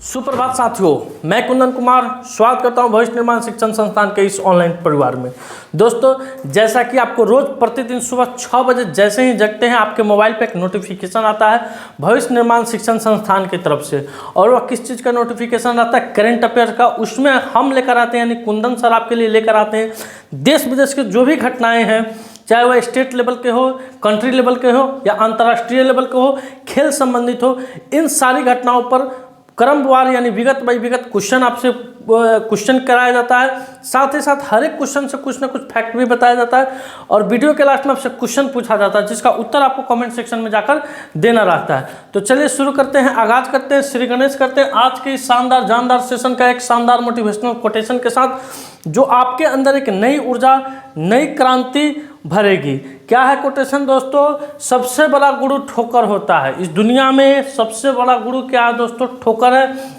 सुप्रभात साथियों, मैं कुंदन कुमार स्वागत करता हूं भविष्य निर्माण शिक्षण संस्थान के इस ऑनलाइन परिवार में। दोस्तों, जैसा कि आपको रोज प्रतिदिन सुबह 6 बजे जैसे ही जगते हैं आपके मोबाइल पे एक नोटिफिकेशन आता है भविष्य निर्माण शिक्षण संस्थान की तरफ से। और वह किस चीज़ का नोटिफिकेशन आता है? करंट अफेयर का। उसमें हम लेकर आते हैं, यानी कुंदन सर आपके लिए लेकर आते हैं देश विदेश की जो भी घटनाएँ हैं, चाहे वह स्टेट लेवल के हो, कंट्री लेवल के हो या अंतर्राष्ट्रीय लेवल के हो, खेल संबंधित हो, इन सारी घटनाओं पर क्रमवार यानी विगत बाई विगत क्वेश्चन आपसे क्वेश्चन कराया जाता है। साथ ही साथ हर एक क्वेश्चन से कुछ ना कुछ फैक्ट भी बताया जाता है और वीडियो के लास्ट में आपसे क्वेश्चन पूछा जाता है जिसका उत्तर आपको कमेंट सेक्शन में जाकर देना रहता है। तो चलिए शुरू करते हैं, आगाज करते हैं, श्री गणेश करते हैं आज के इस शानदार जानदार सेशन का एक शानदार मोटिवेशनल कोटेशन के साथ, जो आपके अंदर एक नई ऊर्जा, नई क्रांति भरेगी। क्या है कोटेशन दोस्तों? सबसे बड़ा गुरु ठोकर होता है। इस दुनिया में सबसे बड़ा गुरु क्या है दोस्तों? ठोकर है।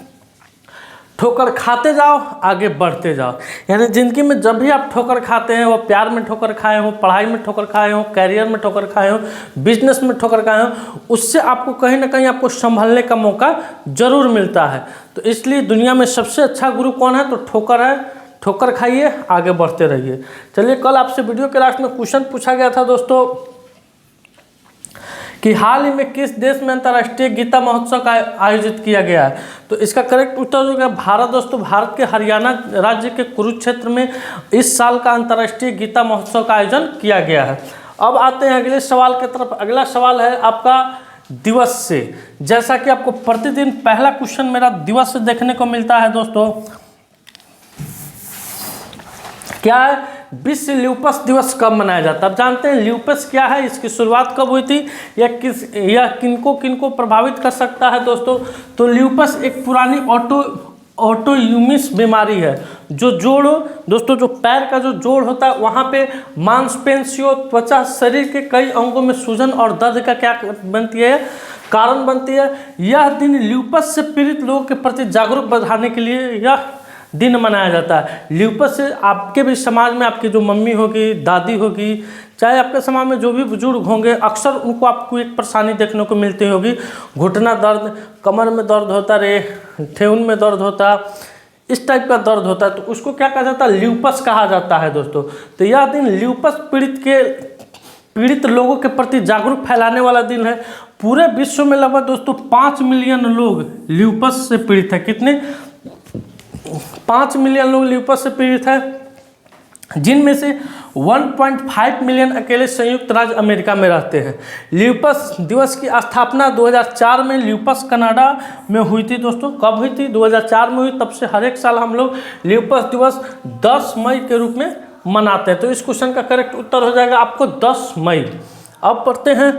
ठोकर खाते जाओ, आगे बढ़ते जाओ। यानी जिंदगी में जब भी आप ठोकर खाते हैं, वो प्यार में ठोकर खाए हो, पढ़ाई में ठोकर खाए हो, कैरियर में ठोकर खाए हो, बिजनेस में ठोकर खाए हो, उससे आपको कहीं ना कहीं आपको संभलने का मौका जरूर मिलता है। तो इसलिए दुनिया में सबसे अच्छा गुरु कौन है? तो ठोकर है। ठोकर खाइए, आगे बढ़ते रहिए। चलिए, कल आपसे वीडियो के लास्ट में क्वेश्चन पूछा गया था दोस्तों कि हाल ही में किस देश में अंतर्राष्ट्रीय गीता महोत्सव का आयोजित किया गया है? तो इसका करेक्ट उत्तर हो गया भारत। दोस्तों, भारत के हरियाणा राज्य के कुरुक्षेत्र में इस साल का अंतर्राष्ट्रीय गीता महोत्सव का आयोजन किया गया है। अब आते हैं अगले सवाल की तरफ। अगला सवाल है आपका दिवस से। जैसा कि आपको प्रतिदिन पहला क्वेश्चन मेरा दिवस से देखने को मिलता है दोस्तों, क्या है? विश्व ल्यूपस दिवस कब मनाया जाता है? आप जानते हैं ल्यूपस क्या है, इसकी शुरुआत कब हुई थी, या किनको किनको प्रभावित कर सकता है दोस्तों? तो ल्यूपस एक पुरानी ऑटोइम्यून बीमारी है जो जोड़ दोस्तों, जो पैर का जो जोड़ होता है वहाँ पे मांसपेशियों, त्वचा, शरीर के कई अंगों में सूजन और दर्द का क्या बनती है? कारण बनती है। यह दिन ल्यूपस से पीड़ित लोगों के प्रति जागरूक बढ़ाने के लिए यह दिन मनाया जाता है। ल्यूपस से आपके भी समाज में आपकी जो मम्मी होगी, दादी होगी, चाहे आपके समाज में जो भी बुजुर्ग होंगे, अक्सर उनको आपको एक परेशानी देखने को मिलती होगी। घुटना दर्द, कमर में दर्द होता रहे, ठेहुन में दर्द होता, इस टाइप का दर्द होता है, तो उसको क्या कहा जाता है? ल्यूपस कहा जाता है दोस्तों। तो यह दिन ल्यूपस पीड़ित लोगों के प्रति जागरूक फैलाने वाला दिन है। पूरे विश्व में लगभग दोस्तों 5 मिलियन लोग ल्यूपस से पीड़ित है। कितने? 5 मिलियन लोग ल्यूपस से पीड़ित है, जिनमें से 1.5 मिलियन अकेले संयुक्त राज्य अमेरिका में रहते हैं। ल्यूपस दिवस की स्थापना 2004 में ल्यूपस कनाडा में हुई थी दोस्तों। कब हुई थी? 2004 में हुई। तब से हर एक साल हम लोग ल्यूपस दिवस 10 मई के रूप में मनाते हैं। तो इस क्वेश्चन का करेक्ट उत्तर हो जाएगा आपको 10 मई। अब पढ़ते हैं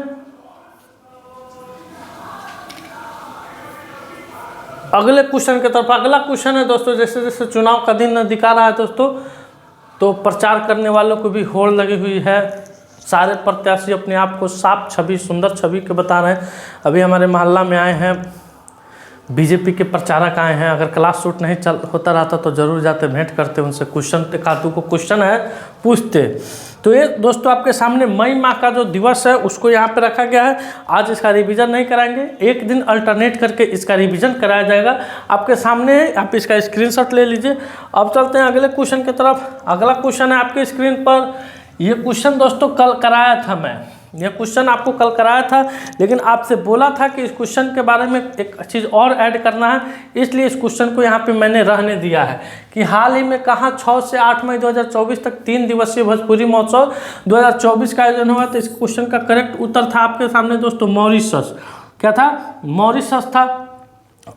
अगले क्वेश्चन की तरफ। अगला क्वेश्चन है दोस्तों, जैसे जैसे चुनाव का दिन नजदीक आ रहा है दोस्तों, तो प्रचार करने वालों को भी होड़ लगी हुई है। सारे प्रत्याशी अपने आप को साफ छवि, सुंदर छवि के बता रहे हैं। अभी हमारे मोहल्ला में आए हैं बीजेपी के प्रचारक आए हैं। अगर क्लास शूट नहीं होता रहता तो जरूर जाते, भेंट करते, उनसे क्वेश्चन, एकादू को क्वेश्चन है पूछते। तो ये दोस्तों आपके सामने मई माह का जो दिवस है उसको यहाँ पे रखा गया है। आज इसका रिवीजन नहीं कराएंगे, एक दिन अल्टरनेट करके इसका रिवीजन कराया जाएगा। आपके सामने है, आप इसका स्क्रीनशॉट ले लीजिए। अब चलते हैं अगले क्वेश्चन की तरफ। अगला क्वेश्चन है आपके स्क्रीन पर। ये क्वेश्चन दोस्तों कल कराया था मैं, यह क्वेश्चन आपको कल कराया था, लेकिन आपसे बोला था कि इस क्वेश्चन के बारे में एक चीज़ और ऐड करना है, इसलिए इस क्वेश्चन को यहाँ पे मैंने रहने दिया है कि हाल ही में कहाँ 6 से 8 मई 2024 तक 3 दिवसीय भोजपुरी महोत्सव 2024 का आयोजन हुआ। तो इस क्वेश्चन का करेक्ट उत्तर था आपके सामने दोस्तों मॉरिशस। क्या था? मॉरिशस था।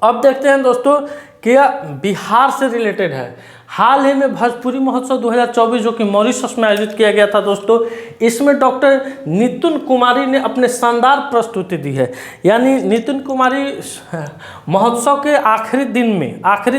अब देखते हैं दोस्तों कि यह बिहार से रिलेटेड है। हाल ही में भोजपुरी महोत्सव 2024 जो कि मॉरिशस में आयोजित किया गया था दोस्तों, इसमें डॉक्टर नितिन कुमारी ने अपने शानदार प्रस्तुति दी है। यानी नितिन कुमारी महोत्सव के आखिरी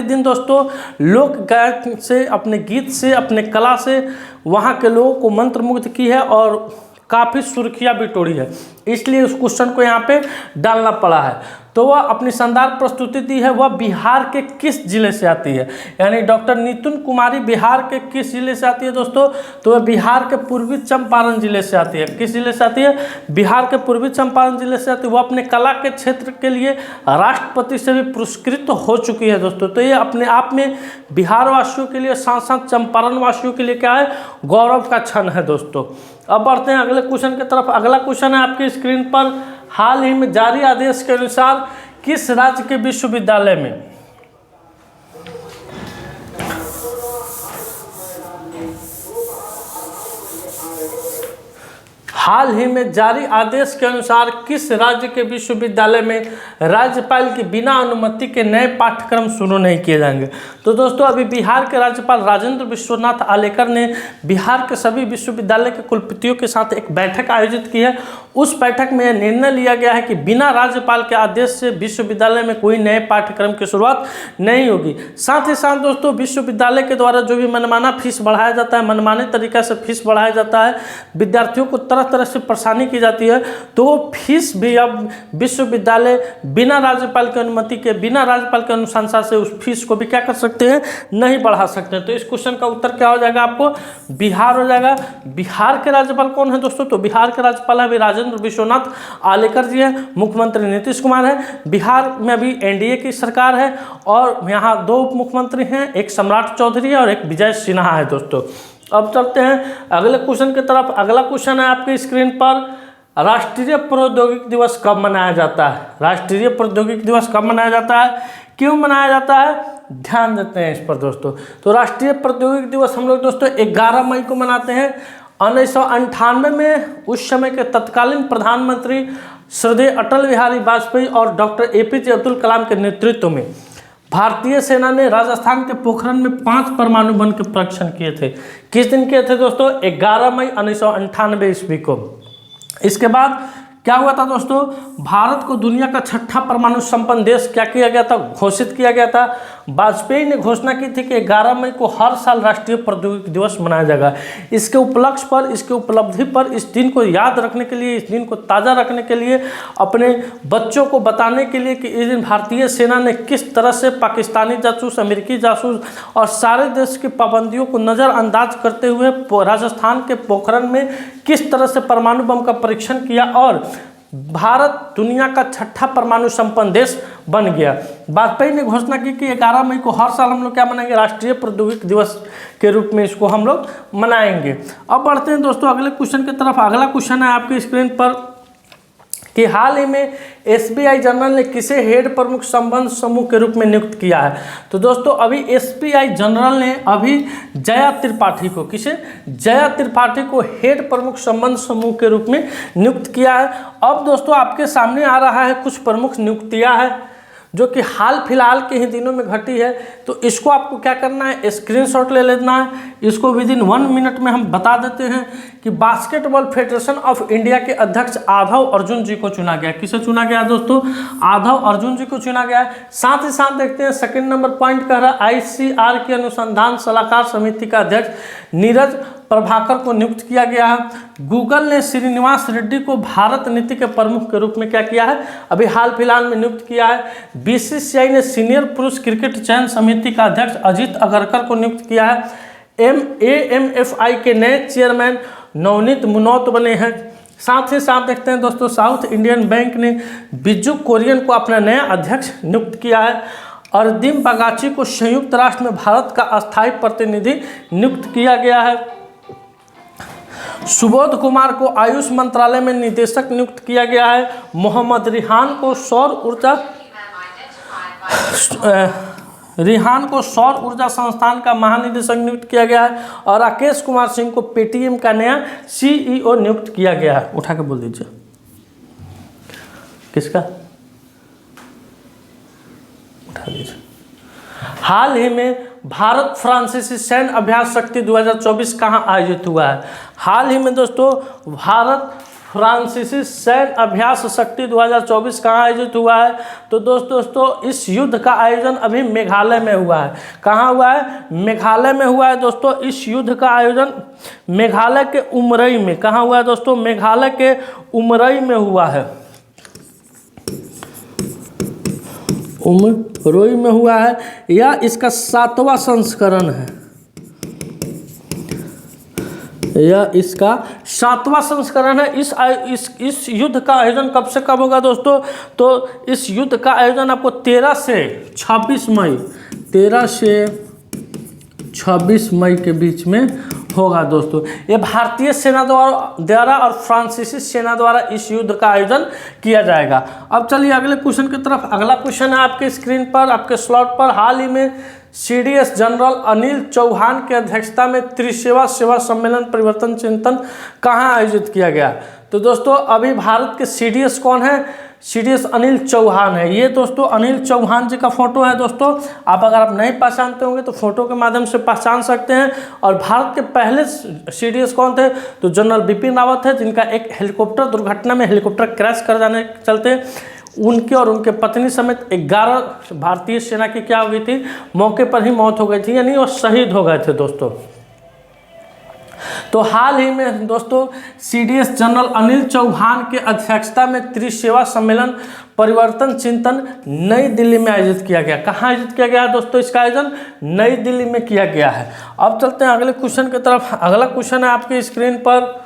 दिन दोस्तों लोक गायन से, अपने गीत से, अपने कला से वहाँ के लोगों को मंत्रमुग्ध की है और काफ़ी सुर्खियाँ भी टोड़ी है, इसलिए उस क्वेश्चन को यहाँ पे डालना पड़ा है। तो वह अपनी शानदार प्रस्तुति दी है, वह बिहार के किस जिले से आती है, यानी डॉक्टर नितिन कुमारी बिहार के किस जिले से आती है दोस्तों, तो वह बिहार के पूर्वी चंपारण जिले से आती है। किस जिले से आती है, बिहार के पूर्वी चंपारण जिले से आती है। वह अपने कला के क्षेत्र के लिए राष्ट्रपति से भी पुरस्कृत हो चुकी है दोस्तों। तो ये अपने आप में बिहार वासियों के लिए, साथ साथ चंपारण वासियों के लिए क्या है, गौरव का क्षण है दोस्तों। अब बढ़ते हैं अगले क्वेश्चन की तरफ। अगला क्वेश्चन है आपकी स्क्रीन पर, हाल ही में जारी आदेश के अनुसार किस राज्य के विश्वविद्यालय में हाल ही में जारी आदेश के अनुसार किस राज्य के विश्वविद्यालय में राज्यपाल की बिना अनुमति के नए पाठ्यक्रम शुरू नहीं किए जाएंगे। तो दोस्तों अभी बिहार के राज्यपाल राजेंद्र विश्वनाथ आलेकर ने बिहार के सभी विश्वविद्यालय के कुलपतियों के साथ एक बैठक आयोजित की है। उस बैठक में यह निर्णय लिया गया है कि बिना राज्यपाल के आदेश से विश्वविद्यालय में कोई नए पाठ्यक्रम की शुरुआत नहीं होगी। साथ ही साथ दोस्तों विश्वविद्यालय के द्वारा जो भी मनमाना फीस बढ़ाया जाता है, मनमाने तरीक़े से फीस बढ़ाया जाता है, विद्यार्थियों को तरह तरह से परेशानी की जाती है, तो वो फीस भी अब विश्वविद्यालय बिना राज्यपाल की अनुमति के, बिना राज्यपाल के अनुशंसा से उस फीस को भी क्या कर सकते हैं, नहीं बढ़ा सकते हैं। तो इस क्वेश्चन का उत्तर क्या हो जाएगा, आपको बिहार हो जाएगा। बिहार के राज्यपाल कौन है दोस्तों, तो बिहार के राज्यपाल अभी राजेंद्र विश्वनाथ आलेकर जी हैं, मुख्यमंत्री नीतीश कुमार है। बिहार में अभी एनडीए की सरकार है और यहाँ 2 उप मुख्यमंत्री हैं, एक सम्राट चौधरी है और एक विजय सिन्हा है दोस्तों। अब चलते हैं अगले क्वेश्चन की तरफ। अगला क्वेश्चन है आपकी स्क्रीन पर, राष्ट्रीय प्रौद्योगिकी दिवस कब मनाया जाता है। राष्ट्रीय प्रौद्योगिकी दिवस कब मनाया जाता है, क्यों मनाया जाता है, ध्यान देते हैं इस पर दोस्तों। तो राष्ट्रीय प्रौद्योगिकी दिवस हम लोग दोस्तों 11 मई को मनाते हैं। 1998 में उस समय के तत्कालीन प्रधानमंत्री श्रद्धेय अटल बिहारी वाजपेयी और डॉक्टर APJ अब्दुल कलाम के नेतृत्व में भारतीय सेना ने राजस्थान के पोखरण में 5 परमाणु बम के परीक्षण किए थे। किस दिन किए थे दोस्तों, 11 मई 1998 ईस्वी को। इसके बाद क्या हुआ था दोस्तों, भारत को दुनिया का 6ठा परमाणु संपन्न देश क्या किया गया था, घोषित किया गया था। वाजपेयी ने घोषणा की थी कि 11 मई को हर साल राष्ट्रीय प्रौद्योगिकी दिवस मनाया जाएगा। इसके उपलक्ष्य पर, इसके उपलब्धि पर, इस दिन को याद रखने के लिए, इस दिन को ताज़ा रखने के लिए, अपने बच्चों को बताने के लिए कि इस दिन भारतीय सेना ने किस तरह से पाकिस्तानी जासूस, अमेरिकी जासूस और सारे देश की पाबंदियों को नज़रअंदाज करते हुए राजस्थान के पोखरण में किस तरह से परमाणु बम का परीक्षण किया और भारत दुनिया का 6ठा परमाणु संपन्न देश बन गया। वाजपेयी ने घोषणा की कि 11 मई को हर साल हम लोग क्या मनाएंगे, राष्ट्रीय प्रौद्योगिकी दिवस के रूप में इसको हम लोग मनाएंगे। अब बढ़ते हैं दोस्तों अगले क्वेश्चन की तरफ। अगला क्वेश्चन है आपकी स्क्रीन पर कि हाल ही में SBI जनरल ने किसे हेड प्रमुख संबंध समूह के रूप में नियुक्त किया है। तो दोस्तों अभी SBI जनरल ने अभी जया त्रिपाठी को, किसे, जया त्रिपाठी को हेड प्रमुख संबंध समूह के रूप में नियुक्त किया है। अब दोस्तों आपके सामने आ रहा है कुछ प्रमुख नियुक्तियां हैं जो कि हाल फिलहाल के ही दिनों में घटी है। तो इसको आपको क्या करना है, स्क्रीनशॉट ले लेना है। इसको विदिन 1 मिनट में हम बता देते हैं कि बास्केटबॉल फेडरेशन ऑफ इंडिया के अध्यक्ष आधव अर्जुन जी को चुना गया। किसे चुना गया दोस्तों, आधव अर्जुन जी को चुना गया है। साथ ही साथ देखते हैं सेकंड नंबर पॉइंट कह रहा है ICR की अनुसंधान सलाहकार समिति का अध्यक्ष नीरज प्रभाकर को नियुक्त किया गया है। गूगल ने श्रीनिवास रेड्डी को भारत नीति के प्रमुख के रूप में क्या किया है, अभी हाल फिलहाल में नियुक्त किया है। BCCI ने सीनियर पुरुष क्रिकेट चयन समिति का अध्यक्ष अजीत अगरकर को नियुक्त किया है। AMFI के नए चेयरमैन नवनीत मुनौत बने हैं। साथ ही साथ देखते हैं दोस्तों साउथ इंडियन बैंक ने बिज्जू कोरियन को अपना नया अध्यक्ष नियुक्त किया है। अरदीम बगाची को संयुक्त राष्ट्र में भारत का अस्थायी प्रतिनिधि नियुक्त किया गया है। सुबोध कुमार को आयुष मंत्रालय में निदेशक नियुक्त किया गया है। मोहम्मद रिहान को सौर ऊर्जा संस्थान का महानिदेशक नियुक्त किया गया है। और राकेश कुमार सिंह को पेटीएम का नया CEO नियुक्त किया गया है। उठा के बोल दीजिए किसका, उठा दीजिए। हाल ही में भारत फ्रांसीसी सैन्य अभ्यास शक्ति 2024 कहाँ आयोजित हुआ है। हाल ही में दोस्तों भारत फ्रांसीसी सैन्य अभ्यास शक्ति 2024 कहाँ आयोजित हुआ है? तो दोस्तों इस युद्ध का आयोजन अभी मेघालय में हुआ है। कहाँ हुआ है? मेघालय में हुआ है दोस्तों। इस युद्ध का आयोजन मेघालय के उमरई में, कहाँ हुआ है दोस्तों? मेघालय के उमरई में हुआ है। उमरोई में हुआ है। यह इसका 7वां संस्करण है। यह इसका 7वां संस्करण है। इस युद्ध का आयोजन कब से कब होगा दोस्तों? तो इस युद्ध का आयोजन आपको 13 से 26 मई 13 से 26 मई के बीच में होगा दोस्तों। ये भारतीय सेना द्वारा और फ्रांसीसी सेना द्वारा इस युद्ध का आयोजन किया जाएगा। अब चलिए अगले क्वेश्चन की तरफ। अगला क्वेश्चन है आपके स्क्रीन पर, आपके स्लॉट पर। हाल ही में CDS जनरल अनिल चौहान की अध्यक्षता में त्रिसेवा सेवा सम्मेलन परिवर्तन चिंतन कहाँ आयोजित किया गया? तो दोस्तों अभी भारत के CDS कौन है? CDS अनिल चौहान है। ये दोस्तों अनिल चौहान जी का फोटो है दोस्तों। आप अगर आप नहीं पहचानते होंगे तो फोटो के माध्यम से पहचान सकते हैं। और भारत के पहले CDS कौन थे? तो जनरल बिपिन रावत है, जिनका एक हेलीकॉप्टर दुर्घटना में हेलीकॉप्टर क्रैश कर जाने के चलते उनके और उनके पत्नी समेत 11 भारतीय सेना की क्या हो गई थी? मौके पर ही मौत हो गई थी, यानी वो शहीद हो गए थे दोस्तों। तो हाल ही में दोस्तों CDS जनरल अनिल चौहान के अध्यक्षता में त्रिसेवा सम्मेलन परिवर्तन चिंतन नई दिल्ली में आयोजित किया गया। कहाँ आयोजित किया गया है दोस्तों? इसका आयोजन नई दिल्ली में किया गया है। अब चलते हैं अगले क्वेश्चन की तरफ। अगला क्वेश्चन है आपके स्क्रीन पर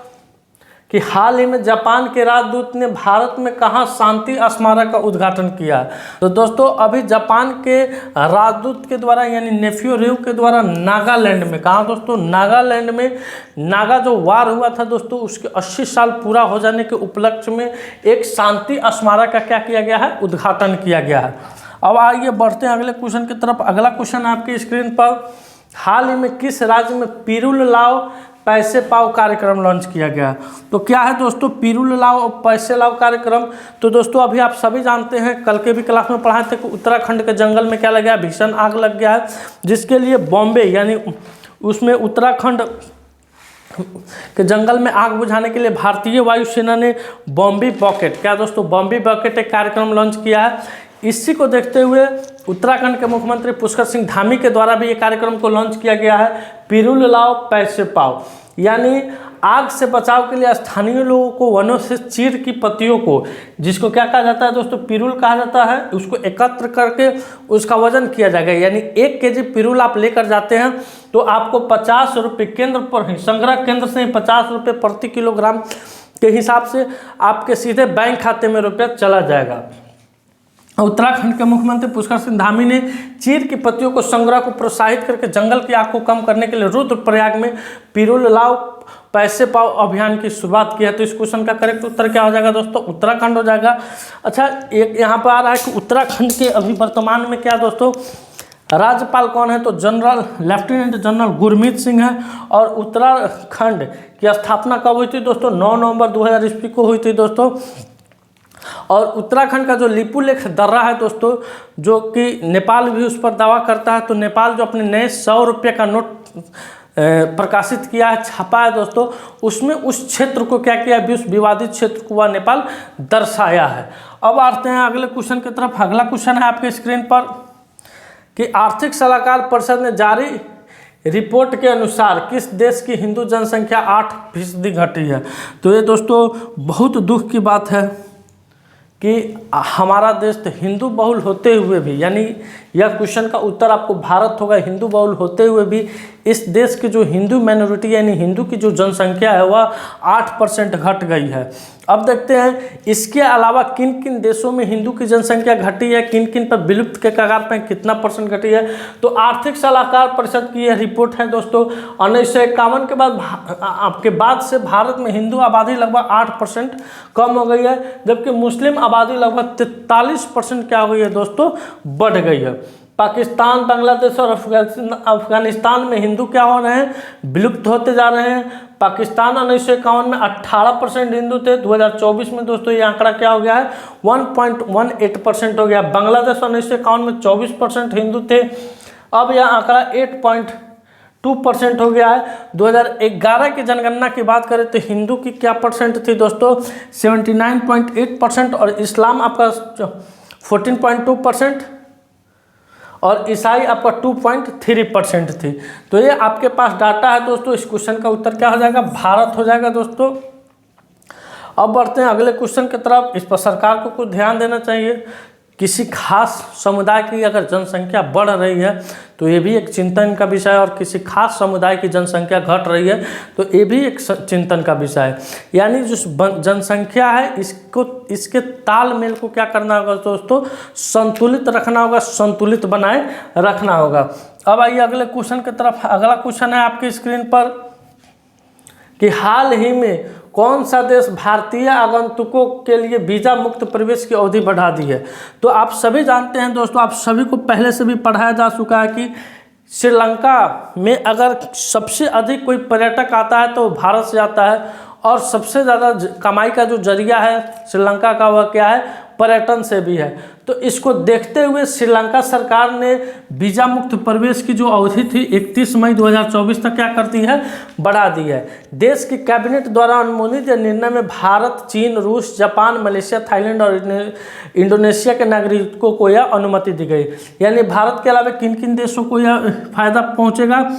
कि हाल ही में जापान के राजदूत ने भारत में कहाँ शांति स्मारक का उद्घाटन किया? तो दोस्तों अभी जापान के राजदूत के द्वारा यानी नेफियो रियो के द्वारा नागालैंड में, कहाँ दोस्तों? नागालैंड में नागा जो वार हुआ था दोस्तों, उसके 80 साल पूरा हो जाने के उपलक्ष्य में एक शांति स्मारक का क्या किया गया है? उद्घाटन किया गया है। अब आइए बढ़ते हैं अगले क्वेश्चन की तरफ। अगला क्वेश्चन आपकी स्क्रीन पर, हाल ही में किस राज्य में पिरुल लाओ पैसे पाओ कार्यक्रम लॉन्च किया गया? तो क्या है दोस्तों पिरुल लाओ पैसे लाओ कार्यक्रम? तो दोस्तों अभी आप सभी जानते हैं, कल के भी क्लास में पढ़ाए थे कि उत्तराखंड के जंगल में क्या लग गया? भीषण आग लग गया है, जिसके लिए बॉम्बे यानी उसमें उत्तराखंड के जंगल में आग बुझाने के लिए भारतीय वायुसेना ने बॉम्बे बॉकेट, क्या दोस्तों? बॉम्बे बॉकेट एक कार्यक्रम लॉन्च किया है। इसी को देखते हुए उत्तराखंड के मुख्यमंत्री पुष्कर सिंह धामी के द्वारा भी ये कार्यक्रम को लॉन्च किया गया है, पिरुल लाओ पैसे पाओ। यानी आग से बचाव के लिए स्थानीय लोगों को वनों से चीड़ की पत्तियों को, जिसको क्या कहा जाता है दोस्तों? पिरुल कहा जाता है, उसको एकत्र करके उसका वजन किया जाएगा। यानी 1 केजी पिरुल आप लेकर जाते हैं तो आपको 50 रुपये केंद्र पर ही, संग्रह केंद्र से ही 50 रुपये प्रति किलोग्राम के हिसाब से आपके सीधे बैंक खाते में रुपया चला जाएगा। उत्तराखंड के मुख्यमंत्री पुष्कर सिंह धामी ने चीड़ की पत्तियों को संग्रह को प्रोत्साहित करके जंगल की आग को कम करने के लिए रुद्रप्रयाग में पिरुल लाओ पैसे पाओ अभियान की शुरुआत की है। तो इस क्वेश्चन का करेक्ट उत्तर क्या हो जाएगा दोस्तों? उत्तराखंड हो जाएगा। अच्छा, एक यहाँ पर आ रहा है कि उत्तराखंड के अभी वर्तमान में क्या दोस्तों राज्यपाल कौन है? तो general lieutenant general Gurmeet Singh है। और उत्तराखंड की स्थापना कब हुई थी दोस्तों? 9 नवंबर 2000 ईस्वी को हुई थी दोस्तों। और उत्तराखंड का जो लिपुलेख दर्रा है दोस्तों, जो कि नेपाल भी उस पर दावा करता है, तो नेपाल जो अपने नए 100 रुपये का नोट प्रकाशित किया है, छापा है दोस्तों, उसमें उस क्षेत्र को क्या किया है? विवादित क्षेत्र को वह नेपाल दर्शाया है। अब आते हैं अगले क्वेश्चन की तरफ। अगला क्वेश्चन है आपके स्क्रीन पर कि आर्थिक सलाहकार परिषद ने जारी रिपोर्ट के अनुसार किस देश की हिंदू जनसंख्या 8% घटी है? तो ये दोस्तों बहुत दुख की बात है कि हमारा देश तो हिंदू बहुल होते हुए भी, यानी यह क्वेश्चन का उत्तर आपको भारत होगा, हिंदू बहुल होते हुए भी इस देश की जो हिंदू माइनॉरिटी यानी हिंदू की जो जनसंख्या है वह 8% घट गई है। अब देखते हैं इसके अलावा किन किन देशों में हिंदू की जनसंख्या घटी है, किन किन पर विलुप्त के कगार पर कितना % घटी है। तो आर्थिक सलाहकार परिषद की यह रिपोर्ट है दोस्तों। 1951 के बाद से भारत में हिंदू आबादी लगभग 8% कम हो गई है, जबकि मुस्लिम आबादी लगभग 43% क्या हो गई है दोस्तों? बढ़ गई है। पाकिस्तान, बांग्लादेश और अफगानिस्तान में हिंदू क्या हो रहे हैं? विलुप्त होते जा रहे हैं। पाकिस्तान 1951 में 18% हिंदू थे, 2024 में दोस्तों ये आंकड़ा क्या हो गया है? 1.18% हो गया। बांग्लादेश 1951 में 24% हिंदू थे, अब यह आंकड़ा 2% हो गया है। 2011 की जनगणना की बात करें तो हिंदू की क्या परसेंट थी दोस्तों, 79.8%, और इस्लाम आपका 14.2% और ईसाई आपका 2.3% थी। तो ये आपके पास डाटा है दोस्तों। इस क्वेश्चन का उत्तर क्या हो जाएगा, भारत हो जाएगा दोस्तों। अब बढ़ते हैं अगले क्वेश्चन की तरफ। इस पर सरकार को कुछ ध्यान देना चाहिए। किसी खास समुदाय की अगर जनसंख्या बढ़ रही है तो ये भी एक चिंतन का विषय है, और किसी खास समुदाय की जनसंख्या घट रही है तो ये भी एक चिंतन का विषय है। यानी जो जनसंख्या है इसके तालमेल को क्या करना होगा दोस्तों, संतुलित रखना होगा, संतुलित बनाए रखना होगा। अब आइए अगले क्वेश्चन की तरफ। अगला क्वेश्चन है आपकी स्क्रीन पर कि हाल ही में कौन सा देश भारतीय आगंतुकों के लिए वीज़ा मुक्त प्रवेश की अवधि बढ़ा दी है। तो आप सभी जानते हैं दोस्तों, आप सभी को पहले से भी पढ़ाया जा चुका है कि श्रीलंका में अगर सबसे अधिक कोई पर्यटक आता है तो भारत से आता है, और सबसे ज़्यादा कमाई का जो जरिया है श्रीलंका का वह क्या है, पर्यटन से भी है। तो इसको देखते हुए श्रीलंका सरकार ने वीज़ा मुक्त प्रवेश की जो अवधि थी 31 मई 2024 तक क्या करती है, बढ़ा दी है। देश की कैबिनेट द्वारा अनुमोदित निर्णय में भारत, चीन, रूस, जापान, मलेशिया, थाईलैंड और इंडोनेशिया के नागरिकों को यह अनुमति दी गई। यानी भारत के अलावा किन किन देशों को यह फायदा पहुँचेगा,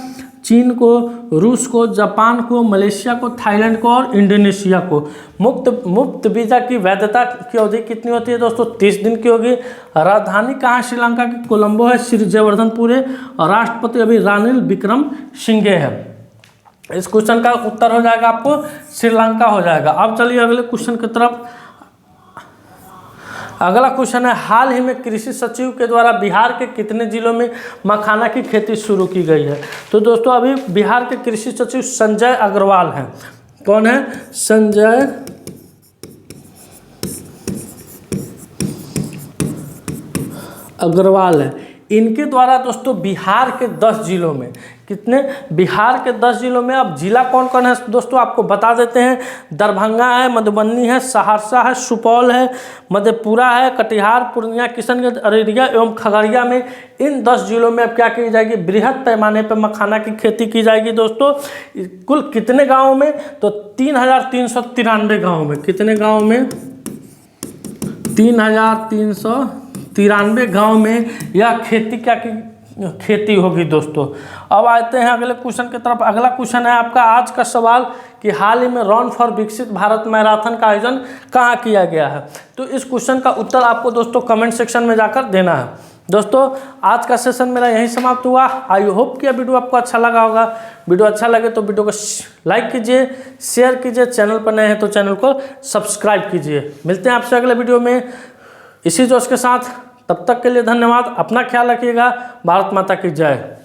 चीन को, रूस को, जापान को, मलेशिया को, थाईलैंड को और इंडोनेशिया को। मुफ्त वीज़ा की वैधता की अवधि कितनी होती है दोस्तों, 30 दिन की होगी। राजधानी कहाँ है श्रीलंका की, कोलंबो है, श्री जयवर्धनपुर है, और राष्ट्रपति अभी रानिल विक्रमसिंघे है। इस क्वेश्चन का उत्तर हो जाएगा आपको श्रीलंका हो जाएगा। अब चलिए अगले क्वेश्चन की तरफ। अगला क्वेश्चन है, हाल ही में कृषि सचिव के द्वारा बिहार के कितने जिलों में मखाना की खेती शुरू की गई है। तो दोस्तों अभी बिहार के कृषि सचिव संजय अग्रवाल हैं। कौन है, संजय अग्रवाल है। इनके द्वारा दोस्तों बिहार के 10 जिलों में, कितने, बिहार के 10 जिलों में, अब जिला कौन कौन है दोस्तों आपको बता देते हैं। दरभंगा है, मधुबनी है, सहरसा है, सुपौल है, मधेपुरा है, कटिहार, पूर्णिया, किशनगंज, अररिया एवं खगड़िया में, इन 10 जिलों में अब क्या की जाएगी, बृहद पैमाने पर मखाना की खेती की जाएगी दोस्तों। कुल कितने गाँव में, तो 3393 गाँव में। कितने गाँव में, 3393 गाँव में यह खेती क्या की खेती होगी दोस्तों। अब आते हैं अगले क्वेश्चन की तरफ। अगला क्वेश्चन है आपका आज का सवाल कि हाल ही में रन फॉर विकसित भारत मैराथन का आयोजन कहाँ किया गया है। तो इस क्वेश्चन का उत्तर आपको दोस्तों कमेंट सेक्शन में जाकर देना है। दोस्तों आज का सेशन मेरा यहीं समाप्त हुआ। आई होप कि यह वीडियो आपको अच्छा लगा होगा। वीडियो अच्छा लगे तो वीडियो को लाइक कीजिए, शेयर कीजिए, चैनल पर नए हैं तो चैनल को सब्सक्राइब कीजिए। मिलते हैं आपसे अगले वीडियो में इसी जोश के साथ। तब तक के लिए धन्यवाद। अपना ख्याल रखिएगा। भारत माता की जय।